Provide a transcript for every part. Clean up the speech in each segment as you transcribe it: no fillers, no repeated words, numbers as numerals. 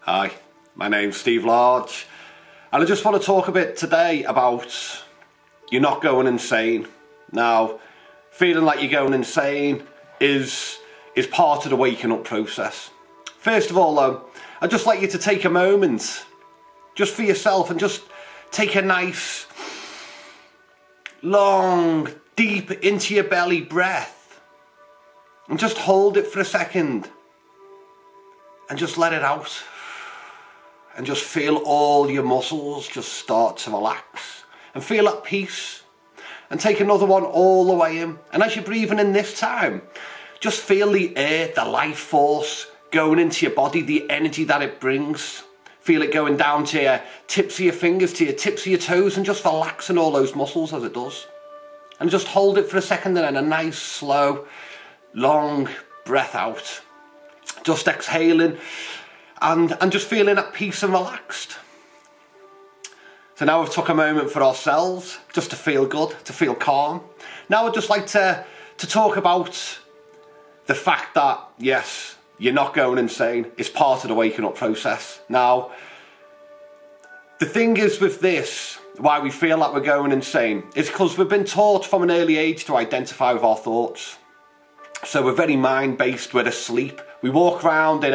Hi, my name's Steve Large, and I just want to talk a bit today about you're not going insane. Now, feeling like you're going insane is part of the waking up process. First of all though, I'd just like you to take a moment just for yourself and just take a nice, long, deep into your belly breath and just hold it for a second and just let it out. And just feel all your muscles just start to relax and feel at peace. And take another one all the way in. And as you're breathing in this time, just feel the air, the life force going into your body, the energy that it brings. Feel it going down to your tips of your fingers, to your tips of your toes, and just relaxing all those muscles as it does. And just hold it for a second and then a nice, slow, long breath out. Just exhaling. And just feeling at peace and relaxed. So now we've took a moment for ourselves, just to feel good, to feel calm. Now I'd just like to talk about the fact that, yes, you're not going insane. It's part of the waking up process. Now, the thing is with this, why we feel like we're going insane, is because we've been taught from an early age to identify with our thoughts. So we're very mind-based, we're asleep. We walk around in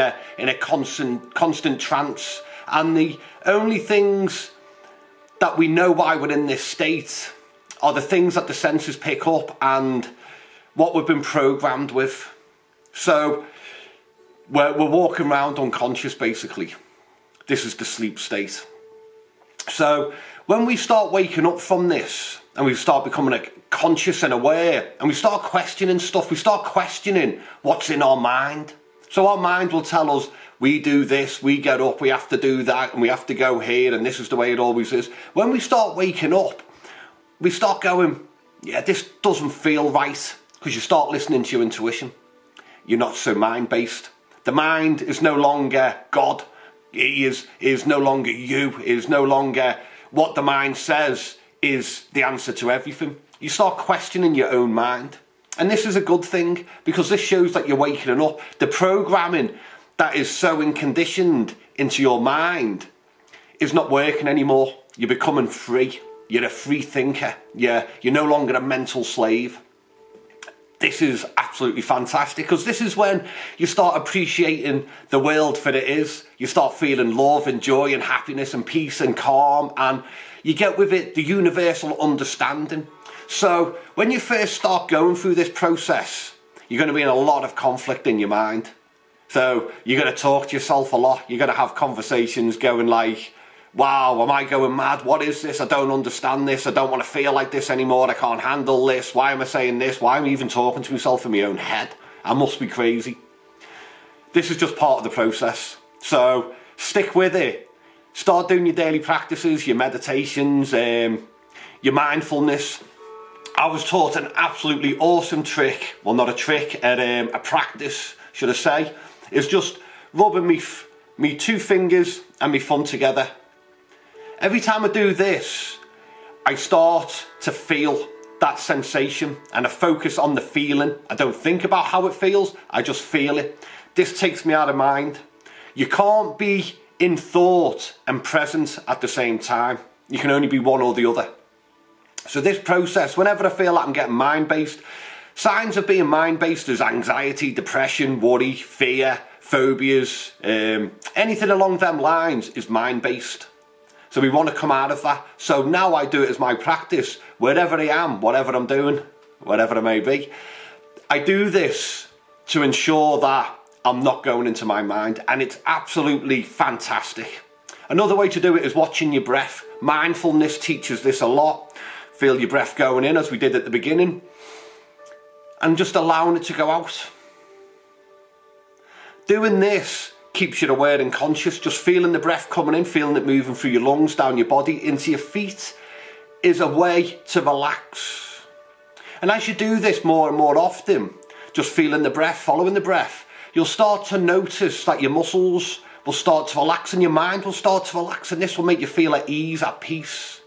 a constant trance, and the only things that we know why we're in this state are the things that the senses pick up and what we've been programmed with. So we're walking around unconscious basically. This is the sleep state. So when we start waking up from this and we start becoming conscious and aware and we start questioning stuff, we start questioning what's in our mind. So our mind will tell us, we do this, we get up, we have to do that, and we have to go here, and this is the way it always is. When we start waking up, we start going, yeah, this doesn't feel right, because you start listening to your intuition. You're not so mind-based. The mind is no longer God. It is no longer you. It is no longer what the mind says is the answer to everything. You start questioning your own mind. And this is a good thing, because this shows that you're waking up. The programming that is so conditioned into your mind is not working anymore. You're becoming free. You're a free thinker. You're no longer a mental slave. This is absolutely fantastic, because this is when you start appreciating the world for it is. You start feeling love and joy and happiness and peace and calm, and you get with it the universal understanding. So when you first start going through this process, you're going to be in a lot of conflict in your mind. So you're going to talk to yourself a lot. You're going to have conversations going like, wow, am I going mad? What is this? I don't understand this. I don't want to feel like this anymore. I can't handle this. Why am I saying this? Why am I even talking to myself in my own head? I must be crazy. This is just part of the process. So stick with it. Start doing your daily practices, your meditations, your mindfulness. I was taught an absolutely awesome trick, well not a trick, a practice should I say, is just rubbing me two fingers and my thumb together. Every time I do this, I start to feel that sensation and I focus on the feeling. I don't think about how it feels, I just feel it. This takes me out of mind. You can't be in thought and present at the same time. You can only be one or the other. So this process, whenever I feel like I'm getting mind-based, signs of being mind-based is anxiety, depression, worry, fear, phobias, anything along them lines is mind-based. So we want to come out of that. So now I do it as my practice, wherever I am, whatever I'm doing, whatever it may be. I do this to ensure that I'm not going into my mind, and it's absolutely fantastic. Another way to do it is watching your breath. Mindfulness teaches this a lot. Feel your breath going in as we did at the beginning, and just allowing it to go out. Doing this keeps you aware and conscious. Just feeling the breath coming in, feeling it moving through your lungs, down your body, into your feet is a way to relax. And as you do this more and more often, just feeling the breath, following the breath, you'll start to notice that your muscles will start to relax and your mind will start to relax, and this will make you feel at ease, at peace.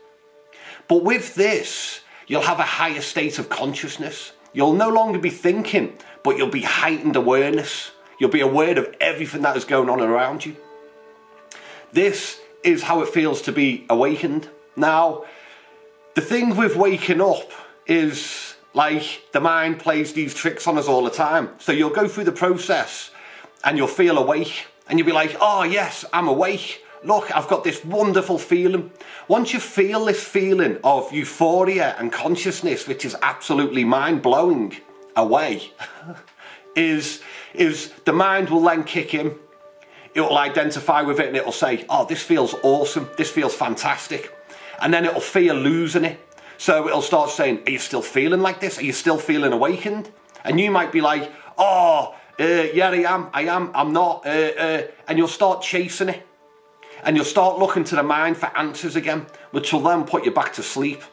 But with this, you'll have a higher state of consciousness. You'll no longer be thinking, but you'll be heightened awareness. You'll be aware of everything that is going on around you. This is how it feels to be awakened. Now, the thing with waking up is, like, the mind plays these tricks on us all the time. So you'll go through the process and you'll feel awake and you'll be like, oh yes, I'm awake. Look, I've got this wonderful feeling. Once you feel this feeling of euphoria and consciousness, which is absolutely mind-blowing away, is the mind will then kick in. It will identify with it and it will say, oh, this feels awesome, this feels fantastic. And then it will fear losing it. So it'll start saying, are you still feeling like this? Are you still feeling awakened? And you might be like, oh, yeah, I'm not. And you'll start chasing it. And you'll start looking to the mind for answers again, which will then put you back to sleep.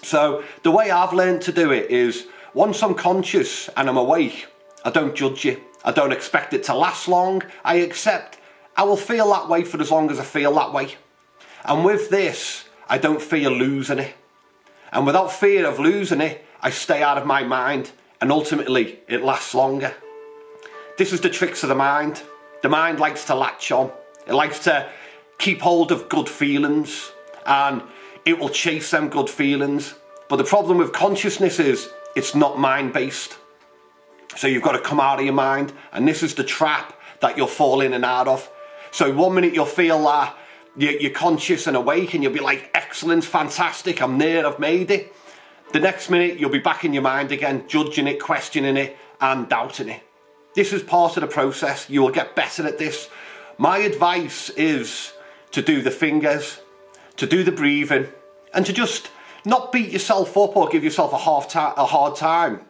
So the way I've learned to do it is, once I'm conscious and I'm awake, I don't judge it. I don't expect it to last long. I accept I will feel that way for as long as I feel that way. And with this, I don't fear losing it. And without fear of losing it, I stay out of my mind, and ultimately it lasts longer. This is the tricks of the mind. The mind likes to latch on. It likes to keep hold of good feelings, and it will chase them good feelings. But the problem with consciousness is it's not mind-based. So you've got to come out of your mind, and this is the trap that you'll fall in and out of. So one minute you'll feel that you're conscious and awake and you'll be like, excellent, fantastic, I'm there, I've made it. The next minute you'll be back in your mind again, judging it, questioning it and doubting it. This is part of the process. You will get better at this. My advice is to do the fingers, to do the breathing, and to just not beat yourself up or give yourself a hard time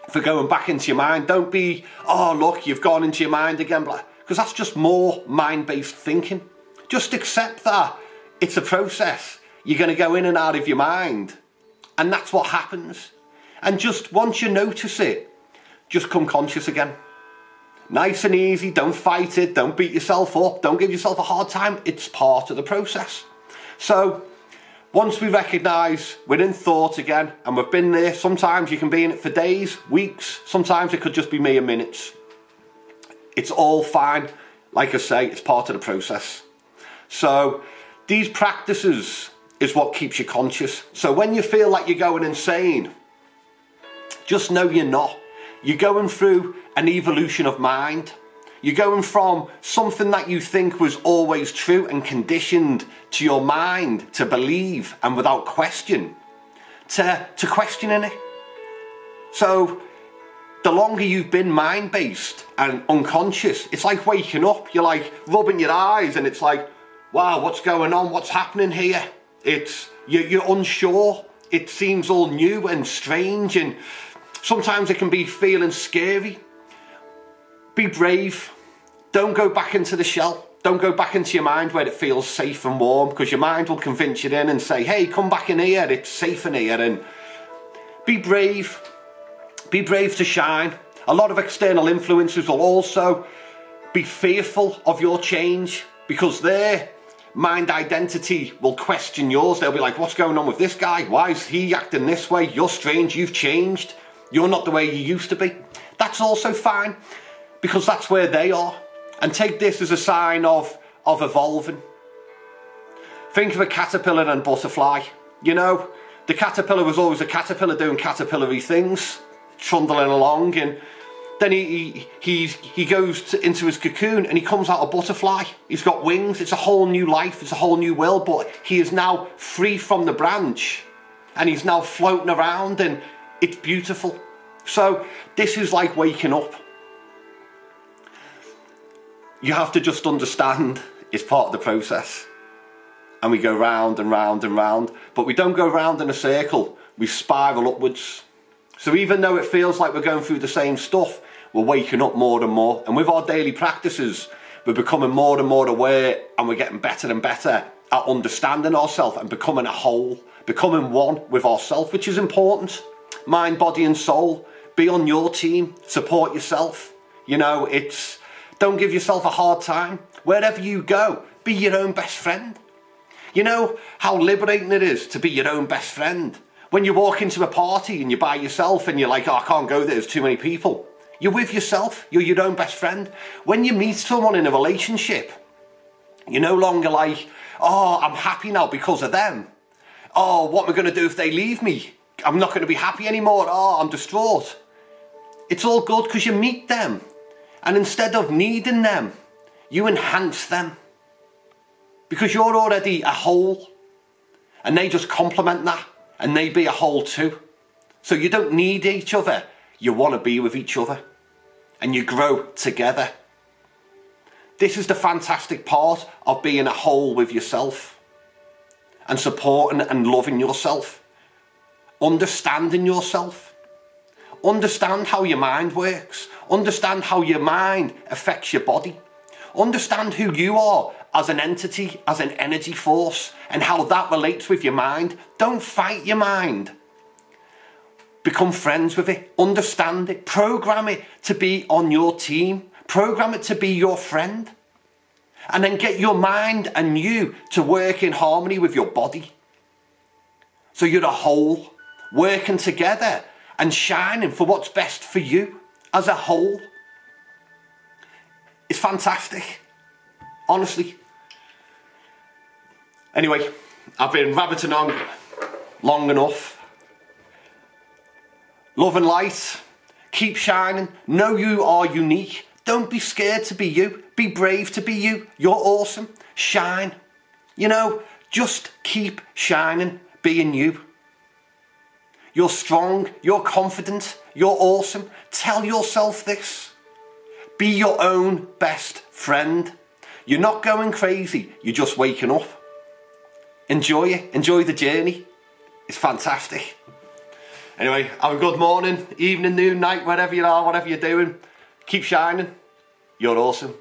for going back into your mind. Don't be, oh look, you've gone into your mind again, because that's just more mind-based thinking. Just accept that it's a process. You're going to go in and out of your mind, and that's what happens. And just once you notice it, just come conscious again. Nice and easy, don't fight it, don't beat yourself up, don't give yourself a hard time. It's part of the process. So once we recognise we're in thought again and we've been there, sometimes you can be in it for days, weeks, sometimes it could just be mere minutes. It's all fine. Like I say, it's part of the process. So these practices is what keeps you conscious. So when you feel like you're going insane, just know you're not. You're going through an evolution of mind. You're going from something that you think was always true and conditioned to your mind to believe and without question, to questioning it. So the longer you've been mind-based and unconscious, it's like waking up. You're like rubbing your eyes and it's like, wow, what's going on? What's happening here? You're unsure. It seems all new and strange, and sometimes it can be feeling scary. Be brave. Don't go back into the shell. Don't go back into your mind where it feels safe and warm, because your mind will convince you in and say, hey, come back in here, it's safe in here. And be brave. Be brave to shine. A lot of external influences will also be fearful of your change, because their mind identity will question yours. They'll be like, what's going on with this guy? Why is he acting this way? You're strange, you've changed. You're not the way you used to be. That's also fine, because that's where they are. And take this as a sign of evolving. Think of a caterpillar and butterfly. You know, the caterpillar was always a caterpillar doing caterpillar-y things, trundling along, and then he goes into his cocoon and he comes out a butterfly. He's got wings. It's a whole new life. It's a whole new world, but he is now free from the branch and he's now floating around, and it's beautiful. So this is like waking up. You have to just understand it's part of the process. And we go round and round and round, but we don't go round in a circle. We spiral upwards. So even though it feels like we're going through the same stuff, we're waking up more and more. And with our daily practices, we're becoming more and more aware, and we're getting better and better at understanding ourselves and becoming a whole, becoming one with ourselves, which is important. Mind, body and soul. Be on your team. Support yourself. You know, don't give yourself a hard time. Wherever you go, be your own best friend. You know how liberating it is to be your own best friend. When you walk into a party and you're by yourself and you're like, oh, I can't go there, there's too many people. You're with yourself, you're your own best friend. When you meet someone in a relationship You're no longer like, oh, I'm happy now because of them. Oh, what am I going to do if they leave me? I'm not going to be happy anymore. Oh, I'm distraught. It's all good because you meet them. And instead of needing them, you enhance them. Because you're already a whole. And they just complement that. And they be a whole too. So you don't need each other. You want to be with each other. And you grow together. This is the fantastic part of being a whole with yourself. And supporting and loving yourself. Understanding yourself. Understand how your mind works. Understand how your mind affects your body. Understand who you are as an entity, as an energy force, and how that relates with your mind. Don't fight your mind. Become friends with it. Understand it. Program it to be on your team. Program it to be your friend. And then get your mind and you to work in harmony with your body. So you're a whole, working together and shining for what's best for you as a whole. It's fantastic. Honestly. Anyway, I've been rabbiting on long enough. Love and light. Keep shining. Know you are unique. Don't be scared to be you. Be brave to be you. You're awesome. Shine. You know, just keep shining, being you. You're strong. You're confident. You're awesome. Tell yourself this. Be your own best friend. You're not going crazy. You're just waking up. Enjoy it. Enjoy the journey. It's fantastic. Anyway, have a good morning, evening, noon, night, wherever you are, whatever you're doing. Keep shining. You're awesome.